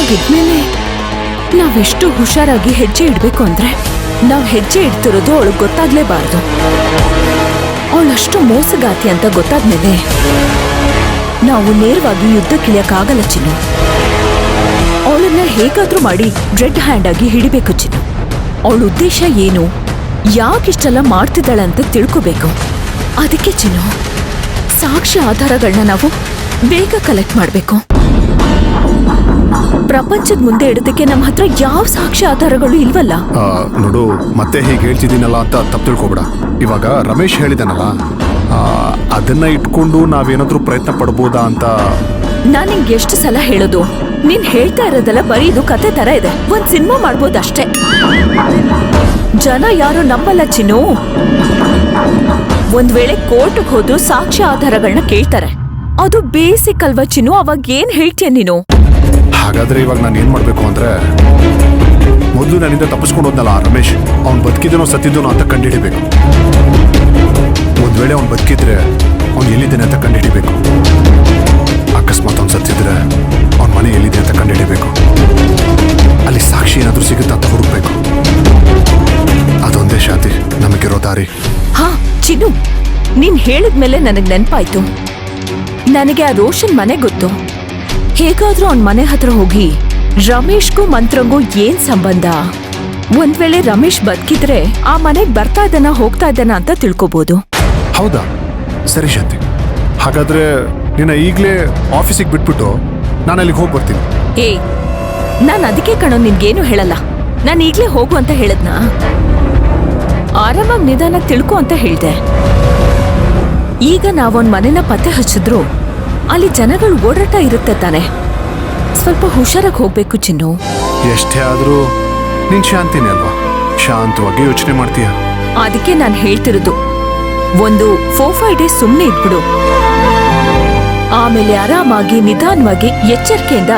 ಹಾಗಿದ್ಮೇಲೆ ನಾವೆಷ್ಟು ಹುಷಾರಾಗಿ ಹೆಜ್ಜೆ ಇಡ್ಬೇಕು ಅಂದ್ರೆ ನಾವ್ ಹೆಜ್ಜೆ ಇಡ್ತಿರೋದು ಅವಳಿಗೆ ಗೊತ್ತಾಗ್ಲೇಬಾರ್ದು. ಅವಳಷ್ಟು ಮೋಸಗಾತಿ ಅಂತ ಗೊತ್ತಾದ್ಮೇಲೆ ನಾವು ನೇರವಾಗಿ ಯುದ್ಧಕ್ಕಿಳಿಯಕ್ಕಾಗಲ್ಲ ಚಿನ್ನು. ಅವಳನ್ನ ಹೇಗಾದ್ರೂ ಮಾಡಿ ರೆಡ್ ಹ್ಯಾಂಡ್ ಆಗಿ ಹಿಡಿಬೇಕು ಚಿನ್ನು. ಅವಳ ಉದ್ದೇಶ ಏನು, ಯಾಕಿಷ್ಟೆಲ್ಲ ಮಾಡ್ತಿದ್ದಾಳೆ ಅಂತ ತಿಳ್ಕೋಬೇಕು. ಅದಕ್ಕೆ ಚಿನ್ನು, ಸಾಕ್ಷಿ ಆಧಾರಗಳನ್ನ ನಾವು ಬೇಗ ಕಲೆಕ್ಟ್ ಮಾಡ್ಬೇಕು. ಪ್ರಪಂಚದ ಮುಂದೆ ಇಡೋದಕ್ಕೆ ನಮ್ಮ ಹತ್ರ ಯಾವ ಸಾಕ್ಷಿ ಆಧಾರಗಳು ಇಲ್ವಲ್ಲ. ನೋಡು, ಮತ್ತೆ ಹೀಗೆ ಹೇಳ್ತಿದ್ದೀನಲ್ಲ ಅಂತ ತಪ್ಪು ತಿಳ್ಕೊಬೇಡ. ಇವಾಗ ರಮೇಶ್ ಹೇಳಿದಾನಲ್ಲ, ಅದನ್ನ ಇಟ್ಕೊಂಡು ನಾವೇನಾದ್ರೂ ಪ್ರಯತ್ನ ಪಡ್ಬೋದಾ ಅಂತ. ನಾನ್ ನಿಂಗೆ ಎಷ್ಟು ಸಲ ಹೇಳೋದು, ನೀನ್ ಹೇಳ್ತಾ ಇರೋದೆಲ್ಲ ಬರೀ ಇದು ಕತೆ ತರ ಇದೆ. ಒಂದ್ ಸಿನಿಮಾ ಮಾಡ್ಬೋದಷ್ಟೇ. ಜನ ಯಾರು ನಂಬಲ್ಲ ಚಿನ್ನು. ಒಂದ್ ವೇಳೆ ಕೋರ್ಟ್ಗೆ ಹೋದ್ರು ಸಾಕ್ಷ್ಯ ಆಧಾರಗಳನ್ನ ಕೇಳ್ತಾರೆ. ಅದು ಬೇಸಿಕ್ ಅಲ್ವಾ ಚಿನ್ನು? ಅವಾಗ ಏನ್ ಹೇಳ್ತೀಯ ನೀನು? ಹಾಗಾದ್ರೆ ಇವಾಗ ನಾನು ಏನ್ ಮಾಡ್ಬೇಕು ಅಂದ್ರೆ, ಮೊದಲು ನನ್ನಿಂದ ತಪ್ಪಿಸ್ಕೊಂಡು ಹೋದ್ನಲ್ಲ ರಮೇಶ್, ಅವ್ನು ಬದುಕಿದನೋ ಸತ್ತಿದ್ದನೋ ಅಂತ ಕಂಡುಹಿಡಿಬೇಕು. ಒಂದ್ ವೇಳೆ ಅವ್ನು ಬದುಕಿದ್ರೆ ಅವ್ನು ಎಲ್ಲಿದ್ದಾನೆ ಅಂತ ಕಂಡುಹಿಡಿಬೇಕು. ಅಕಸ್ಮಾತ್ ಅವ್ನು ಸತ್ತಿದ್ರೆ ಅವ್ನ ಮನೆ ಎಲ್ಲಿದೆ ಅಂತ ಕಂಡುಹಿಡಿಬೇಕು. ಅಲ್ಲಿ ಸಾಕ್ಷಿ ಏನಾದ್ರೂ ಸಿಗುತ್ತಾ ಅಂತ ಹುಡುಕ್ಬೇಕು. ಅದೊಂದೇ ಶಾಂತಿ ನಮಗಿರೋ ದಾರಿ. ಹಾ ಚಿನ್ನು, ನೀನ್ ಹೇಳಿದ್ಮೇಲೆ ನನಗ್ ನೆನ್ಪಾಯ್ತು. ನನಗೆ ಆ ರೋಷನ್ ಮನೆ ಗೊತ್ತು. ಹೇಗಾದ್ರೂ ಅವನ್ ಮನೆ ಹತ್ರ ಹೋಗಿ ರಮೇಶ್ಗೂ ಮಂತ್ರಂಗೂ ಏನ್ ಸಂಬಂಧ, ಒಂದ್ ವೇಳೆ ರಮೇಶ್ ಬದುಕಿದ್ರೆ ಆ ಮನೆಗ್ ಬರ್ತಾ ಇದ್ದಾನ ಹೋಗ್ತಾ ಇದ್ದಾನ ಅಂತ ತಿಳ್ಕೊಬಹುದು. ಹೌದಾ? ಸರಿ ಶಾಂತಿ, ಹಾಗಾದ್ರೆ ನಿನ್ನ ಈಗ್ಲೇ ಆಫೀಸಿಗೆ ಬಿಟ್ಬಿಟ್ಟು ನಾನು ಅಲ್ಲಿಗೆ ಹೋಗಿ ಬರ್ತೀನಿ. ಏಯ್, ನಾನ್ ಅದಕ್ಕೆ ಕಣೋ ನಿನ್ಗೇನು ಹೇಳಲ್ಲ. ನಾನ್ ಈಗ್ಲೇ ಹೋಗು ಅಂತ ಹೇಳದ್ನಾ? ಆರಾಮಾಗಿ ನಿಧಾನ ತಿಳ್ಕೊ ಅಂತ ಹೇಳ್ದೆ. ಈಗ ನಾವೊಂದ್ ಮನೆನ ಪತ್ತೆ ಹಚ್ಚಿದ್ರು ಅಲ್ಲಿ ಜನಗಳು ಓಡಾಟ ಇರುತ್ತೆ ತಾನೆ. ಸ್ವಲ್ಪ ಹುಷಾರಾಗಿ ಹೋಗ್ಬೇಕು ಚಿನ್ನು. ಎಷ್ಟೇ ಆದ್ರೂ ನೀನ್ ಶಾಂತಿನೇ ಅಲ್ವಾ, ಶಾಂತವಾಗಿ ಯೋಚನೆ ಮಾಡ್ತೀಯ. ಅದಕ್ಕೆ ನಾನ್ ಹೇಳ್ತಿರೋದು, ಒಂದು 4-5 ಡೇಸ್ ಸುಮ್ನೆ ಇದ್ಬಿಡು. ಆಮೇಲೆ ಆರಾಮಾಗಿ ನಿಧಾನವಾಗಿ ಎಚ್ಚರಿಕೆಯಿಂದ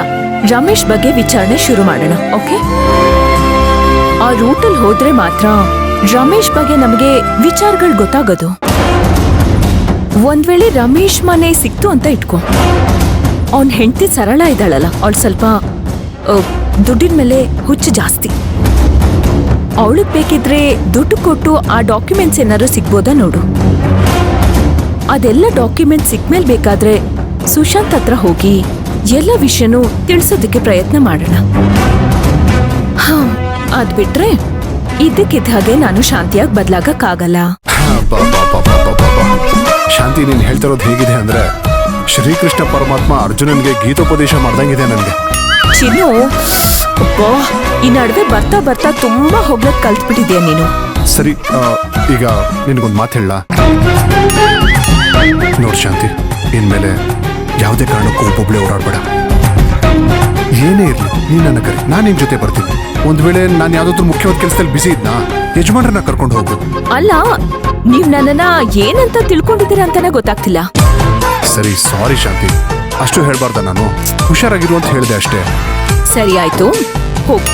ರಮೇಶ್ ಬಗ್ಗೆ ವಿಚಾರಣೆ ಶುರು ಮಾಡೋಣ. ಓಕೆ? ಆ ರೂಟಲ್ಲಿ ಹೋದ್ರೆ ಮಾತ್ರ ರಮೇಶ್ ಬಗ್ಗೆ ನಮಗೆ ವಿಚಾರಗಳು ಗೊತ್ತಾಗೋದು. ಒಂದ್ ವೇಳೆ ರಮೇಶ್ ಮನೆ ಸಿಕ್ತು ಅಂತ ಇಟ್ಕೊ, ಅವನ್ ಹೆಂಡತಿ ಸರಳ ಇದ್ದಾಳಲ್ಲ, ಅವಳು ಸ್ವಲ್ಪ ದುಡ್ಡಿನ ಮೇಲೆ ಹುಚ್ಚು ಜಾಸ್ತಿ. ಅವಳಿಗೆ ಬೇಕಿದ್ರೆ ದುಡ್ಡು ಕೊಟ್ಟು ಆ ಡಾಕ್ಯುಮೆಂಟ್ಸ್ ಏನಾದ್ರು ಸಿಗ್ಬೋದಾ ನೋಡು. ಅದೆಲ್ಲ ಡಾಕ್ಯುಮೆಂಟ್ಸ್ ಸಿಕ್ಮೇಲೆ ಬೇಕಾದ್ರೆ ಸುಶಾಂತ್ ಹತ್ರ ಹೋಗಿ ಎಲ್ಲ ವಿಷಯನೂ ತಿಳಿಸೋದಕ್ಕೆ ಪ್ರಯತ್ನ ಮಾಡೋಣ. ಹಾ, ಅದ್ ಬಿಟ್ರೆ ಇದಕ್ಕಿದ್ದ ಹಾಗೆ ನಾನು ಶಾಂತಿಯಾಗಿ ಬದಲಾಗಕ್ಕಾಗಲ್ಲ. ಶಾಂತಿ, ನೀನ್ ಹೇಳ್ತಿರೋದು ಹೇಗಿದೆ ಅಂದ್ರೆ ಶ್ರೀಕೃಷ್ಣ ಪರಮಾತ್ಮ ಅರ್ಜುನನ್ಗೆ ಗೀತೋಪದೇಶ ಮಾಡ್ದಂಗಿದೆ ನನ್ಗೆ. ಚಿನ್ನು, ಈ ನಡುವೆ ಬರ್ತಾ ಬರ್ತಾ ತುಂಬಾ ಹೋಗ್ಲಕ್ ಕಲ್ತ್ಬಿಟ್ಟಿದ್ಯಾ ನೀನು. ಸರಿ, ಈಗ ನಿನಗೊಂದು ಮಾತು ಹೇಳ. ನೋಡ್ ಶಾಂತಿ, ಇನ್ಮೇಲೆ ಯಾವುದೇ ಕಾರಣಕ್ಕೂ ಒಬ್ಬೊಬ್ಳೆ ಓಡಾಡ್ಬೇಡ. ಏನೇ ಇರ್ಲಿ ನೀನ್ ನನ್ನ ಕರಿ, ನಾನು ನಿನ್ ಜೊತೆ ಬರ್ತೀನಿ. ಒಂದ್ ವೇಳೆ ನಾನು ಯಾವ್ದಾದ್ರು ಮುಖ್ಯವಾದ ಕೆಲಸದಲ್ಲಿ ಬಿಸಿ ಇದ್ನಾ, ಯಜಮಾನ್ರನ್ನ ಕರ್ಕೊಂಡು ಹೋಗು. ಅಲ್ಲ, ನೀವ್ ನನ್ನನ್ನ ಏನಂತ ತಿಳ್ಕೊಂಡಿದ್ದೀರಾ ಅಂತಾನೆ ಗೊತ್ತಾಗ್ತಿಲ್ಲ. ಸರಿ, ಸಾರಿ ಶಾಂತಿ, ಅಷ್ಟು ಹೇಳ್ಬಾರ್ದ ನಾನು. ಹುಷಾರಾಗಿರು ಅಂತ ಹೇಳಿದೆ ಅಷ್ಟೇ. ಸರಿ ಆಯ್ತು, ಹೋಗು.